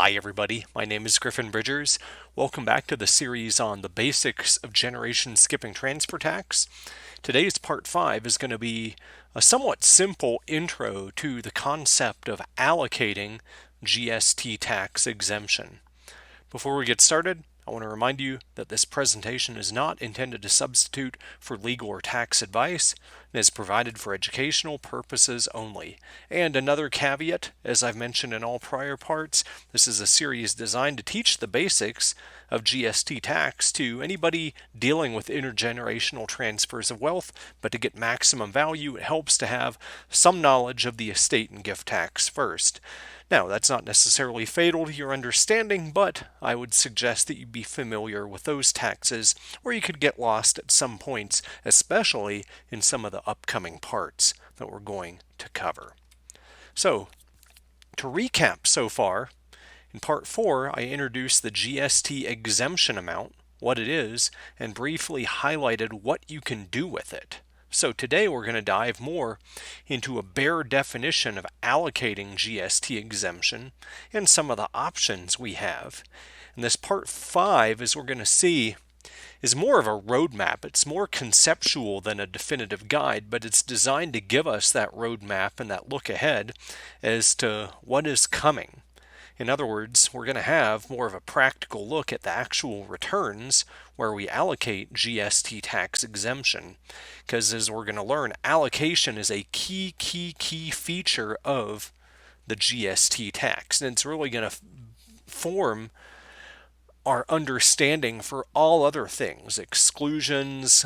Hi everybody, my name is Griffin Bridgers. Welcome back to the series on the basics of generation skipping transfer tax. Today's part 5 is going to be a somewhat simple intro to the concept of allocating GST tax exemption. Before we get started, I want to remind you that this presentation is not intended to substitute for legal or tax advice and is provided for educational purposes only. And another caveat, as I've mentioned in all prior parts, this is a series designed to teach the basics of GST tax to anybody dealing with intergenerational transfers of wealth, but to get maximum value, it helps to have some knowledge of the estate and gift tax first. Now, that's not necessarily fatal to your understanding, but I would suggest that you be familiar with those taxes, or you could get lost at some points, especially in some of the upcoming parts that we're going to cover. So, to recap so far, in Part 4, I introduced the GST exemption amount, what it is, and briefly highlighted what you can do with it. So today we're going to dive more into a bare definition of allocating GST exemption and some of the options we have. And this part 5, as we're going to see, is more of a roadmap. It's more conceptual than a definitive guide, but it's designed to give us that roadmap and that look ahead as to what is coming. In other words, we're going to have more of a practical look at the actual returns where we allocate GST tax exemption. Because as we're going to learn, allocation is a key feature of the GST tax. And it's really going to form our understanding for all other things, exclusions,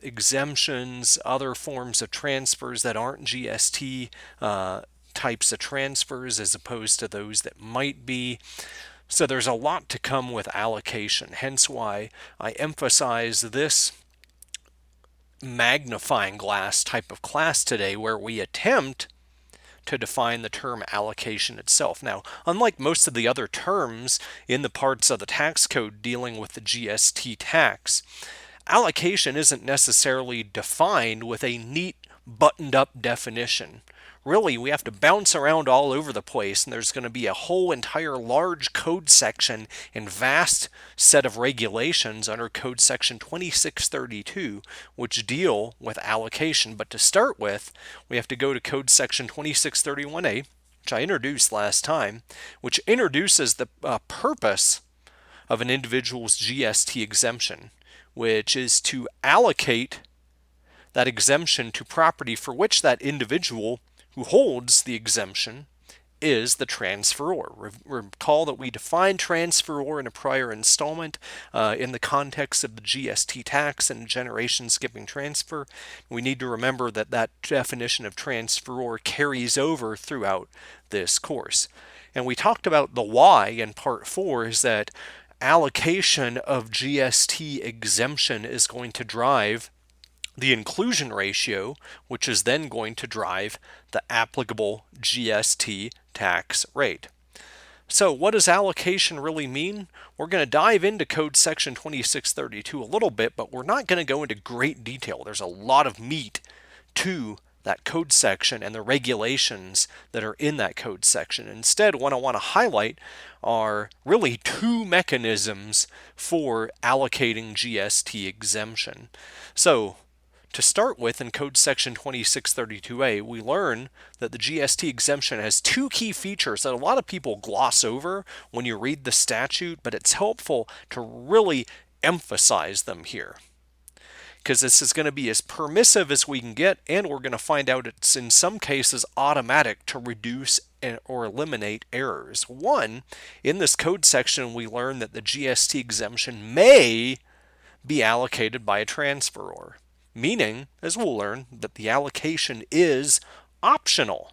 exemptions, other forms of transfers that aren't GST types of transfers as opposed to those that might be. So there's a lot to come with allocation, hence why I emphasize this magnifying glass type of class today where we attempt to define the term allocation itself. Now, unlike most of the other terms in the parts of the tax code dealing with the GST tax, allocation isn't necessarily defined with a neat buttoned up definition. Really, we have to bounce around all over the place, and there's going to be a whole entire large code section and vast set of regulations under Code Section 2632, which deal with allocation. But to start with, we have to go to Code Section 2631A, which I introduced last time, which introduces the purpose of an individual's GST exemption, which is to allocate that exemption to property for which that individual who holds the exemption is the transferor. Recall that we defined transferor in a prior installment in the context of the GST tax and generation skipping transfer. We need to remember that that definition of transferor carries over throughout this course. And we talked about the why in part 4 is that allocation of GST exemption is going to drive the inclusion ratio, which is then going to drive the applicable GST tax rate. So what does allocation really mean? We're going to dive into Code Section 2632 a little bit, but we're not going to go into great detail. There's a lot of meat to that code section and the regulations that are in that code section. Instead, what I want to highlight are really two mechanisms for allocating GST exemption. So to start with, in Code Section 2632A, we learn that the GST exemption has two key features that a lot of people gloss over when you read the statute, but it's helpful to really emphasize them here, because this is going to be as permissive as we can get, and we're going to find out it's in some cases automatic to reduce or eliminate errors. One, in this code section, we learn that the GST exemption may be allocated by a transferor, meaning, as we'll learn, that the allocation is optional.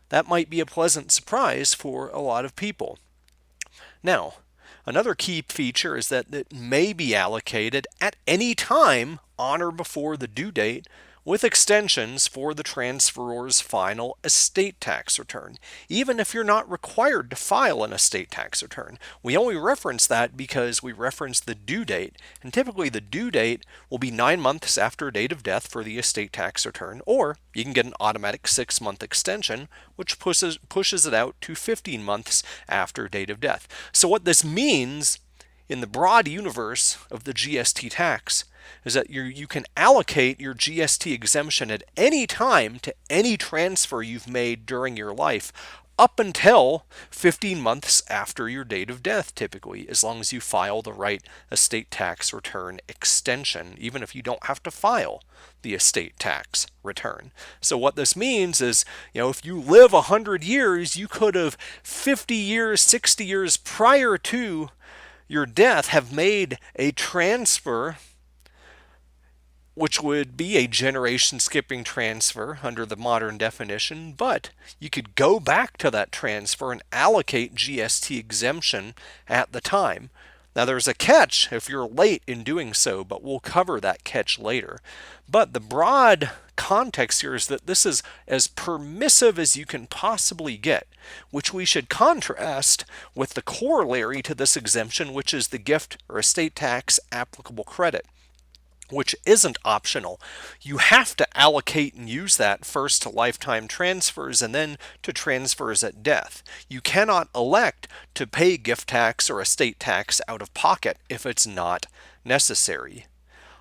That might be a pleasant surprise for a lot of people. Now, another key feature is that it may be allocated at any time on or before the due date with extensions for the transferor's final estate tax return, even if you're not required to file an estate tax return. We only reference that because we reference the due date, and typically the due date will be 9 months after date of death for the estate tax return, or you can get an automatic 6-month extension, which pushes it out to 15 months after date of death. So what this means in the broad universe of the GST tax is that you can allocate your GST exemption at any time to any transfer you've made during your life up until 15 months after your date of death, typically, as long as you file the right estate tax return extension, even if you don't have to file the estate tax return. So what this means is, if you live 100 years, you could have 50 years, 60 years prior to your death have made a transfer, which would be a generation skipping transfer under the modern definition, but you could go back to that transfer and allocate GST exemption at the time. Now there's a catch if you're late in doing so, but we'll cover that catch later. But the broad context here is that this is as permissive as you can possibly get, which we should contrast with the corollary to this exemption, which is the gift or estate tax applicable credit, which isn't optional. You have to allocate and use that first to lifetime transfers and then to transfers at death. You cannot elect to pay gift tax or estate tax out of pocket if it's not necessary.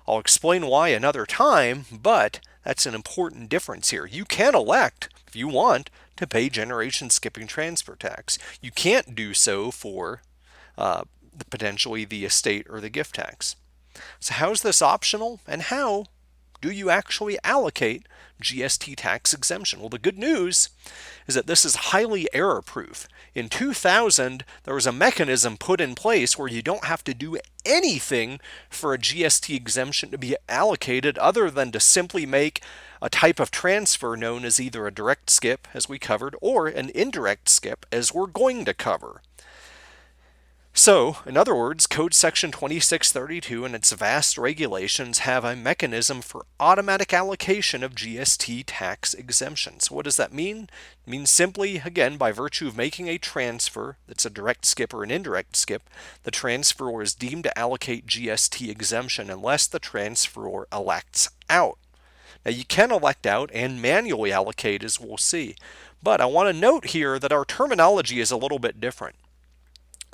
I'll explain why another time, but that's an important difference here. You can elect, if you want, to pay generation skipping transfer tax. You can't do so for potentially the estate or the gift tax. So how is this optional, and how do you actually allocate GST tax exemption? Well, the good news is that this is highly error-proof. In 2000, there was a mechanism put in place where you don't have to do anything for a GST exemption to be allocated other than to simply make a type of transfer known as either a direct skip, as we covered, or an indirect skip, as we're going to cover. So, in other words, Code Section 2632 and its vast regulations have a mechanism for automatic allocation of GST tax exemptions. What does that mean? It means simply, again, by virtue of making a transfer that's a direct skip or an indirect skip, the transferor is deemed to allocate GST exemption unless the transferor elects out. Now, you can elect out and manually allocate, as we'll see, but I want to note here that our terminology is a little bit different.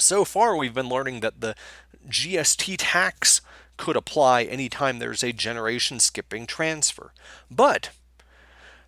So far, we've been learning that the GST tax could apply anytime there's a generation skipping transfer. But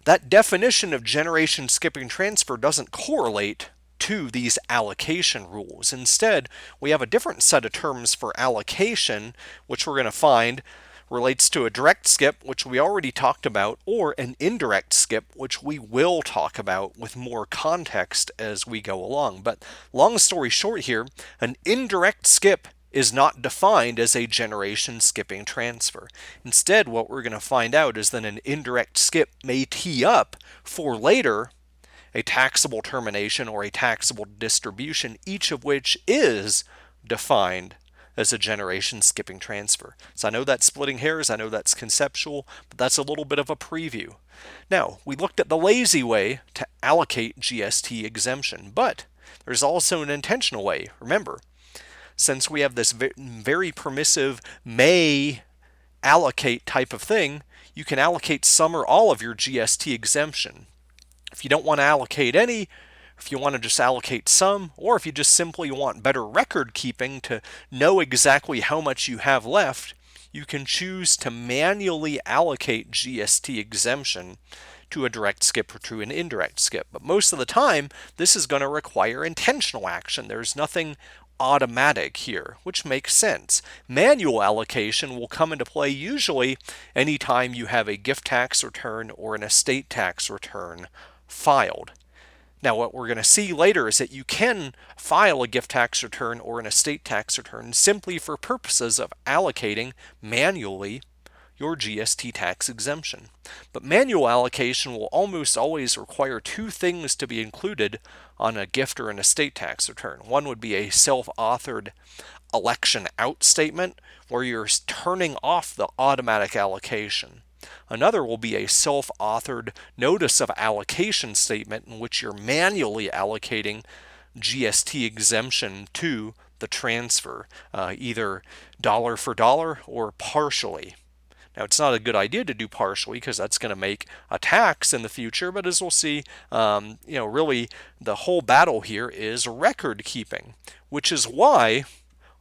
that definition of generation skipping transfer doesn't correlate to these allocation rules. Instead, we have a different set of terms for allocation, which we're going to find relates to a direct skip, which we already talked about, or an indirect skip, which we will talk about with more context as we go along. But long story short here, an indirect skip is not defined as a generation skipping transfer. Instead, what we're going to find out is that an indirect skip may tee up for later a taxable termination or a taxable distribution, each of which is defined as a generation skipping transfer. So I know that's splitting hairs, I know that's conceptual, but that's a little bit of a preview. Now, we looked at the lazy way to allocate GST exemption, but there's also an intentional way. Remember, since we have this very permissive may allocate type of thing, you can allocate some or all of your GST exemption. If you don't want to allocate any, if you want to just allocate some, or if you just simply want better record keeping to know exactly how much you have left, you can choose to manually allocate GST exemption to a direct skip or to an indirect skip. But most of the time, this is going to require intentional action. There's nothing automatic here, which makes sense. Manual allocation will come into play usually anytime you have a gift tax return or an estate tax return filed. Now, what we're going to see later is that you can file a gift tax return or an estate tax return simply for purposes of allocating manually your GST tax exemption. But manual allocation will almost always require two things to be included on a gift or an estate tax return. One would be a self-authored election out statement where you're turning off the automatic allocation. Another will be a self-authored notice of allocation statement in which you're manually allocating GST exemption to the transfer, either dollar for dollar or partially. Now, it's not a good idea to do partially because that's going to make a tax in the future, but as we'll see, really the whole battle here is record keeping, which is why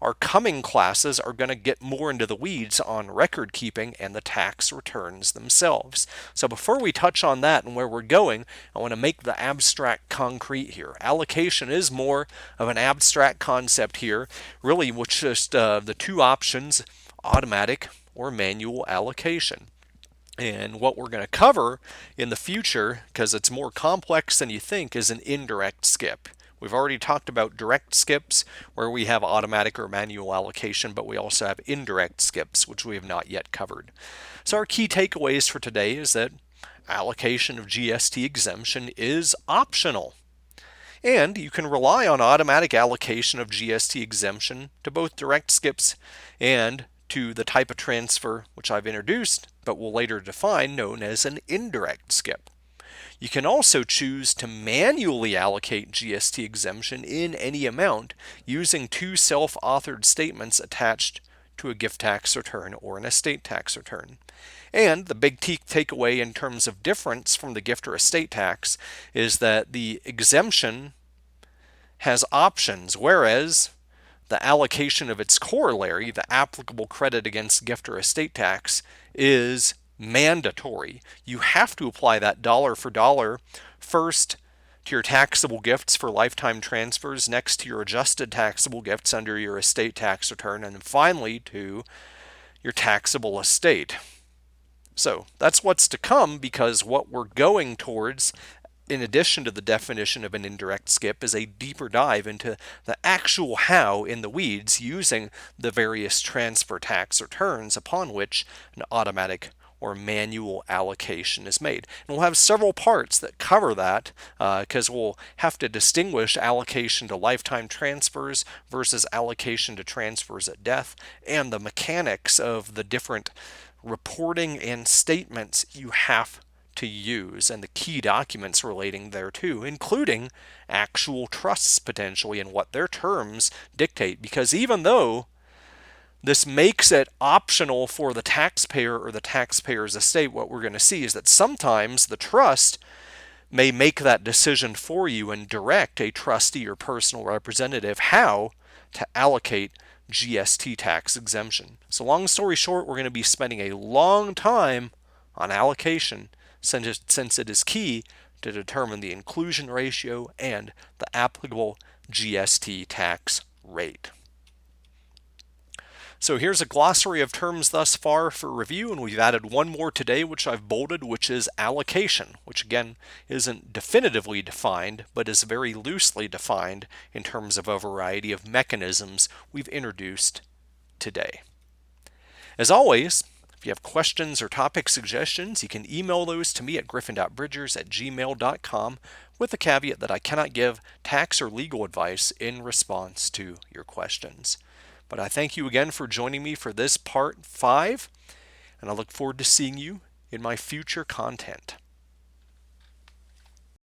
our coming classes are going to get more into the weeds on record keeping and the tax returns themselves. So before we touch on that and where we're going, I want to make the abstract concrete here. Allocation is more of an abstract concept here, really, which just the two options, automatic or manual allocation. And what we're going to cover in the future, because it's more complex than you think, is an indirect skip. We've already talked about direct skips where we have automatic or manual allocation, but we also have indirect skips, which we have not yet covered. So our key takeaways for today is that allocation of GST exemption is optional. And you can rely on automatic allocation of GST exemption to both direct skips and to the type of transfer which I've introduced, but will later define, known as an indirect skip. You can also choose to manually allocate GST exemption in any amount using two self-authored statements attached to a gift tax return or an estate tax return. And the big takeaway in terms of difference from the gift or estate tax is that the exemption has options, whereas the allocation of its corollary, the applicable credit against gift or estate tax, is mandatory. You have to apply that dollar for dollar first to your taxable gifts for lifetime transfers, next to your adjusted taxable gifts under your estate tax return, and then finally to your taxable estate. So that's what's to come, because what we're going towards, in addition to the definition of an indirect skip, is a deeper dive into the actual how in the weeds using the various transfer tax returns upon which an automatic or manual allocation is made. And we'll have several parts that cover that because we'll have to distinguish allocation to lifetime transfers versus allocation to transfers at death, and the mechanics of the different reporting and statements you have to use and the key documents relating thereto, including actual trusts potentially and what their terms dictate. Because even though this makes it optional for the taxpayer or the taxpayer's estate, what we're going to see is that sometimes the trust may make that decision for you and direct a trustee or personal representative how to allocate GST tax exemption. So long story short, we're going to be spending a long time on allocation since it is key to determine the inclusion ratio and the applicable GST tax rate. So here's a glossary of terms thus far for review, and we've added one more today which I've bolded, which is allocation, which again isn't definitively defined, but is very loosely defined in terms of a variety of mechanisms we've introduced today. As always, if you have questions or topic suggestions, you can email those to me at griffin.bridgers@gmail.com with the caveat that I cannot give tax or legal advice in response to your questions. But I thank you again for joining me for this part 5, and I look forward to seeing you in my future content.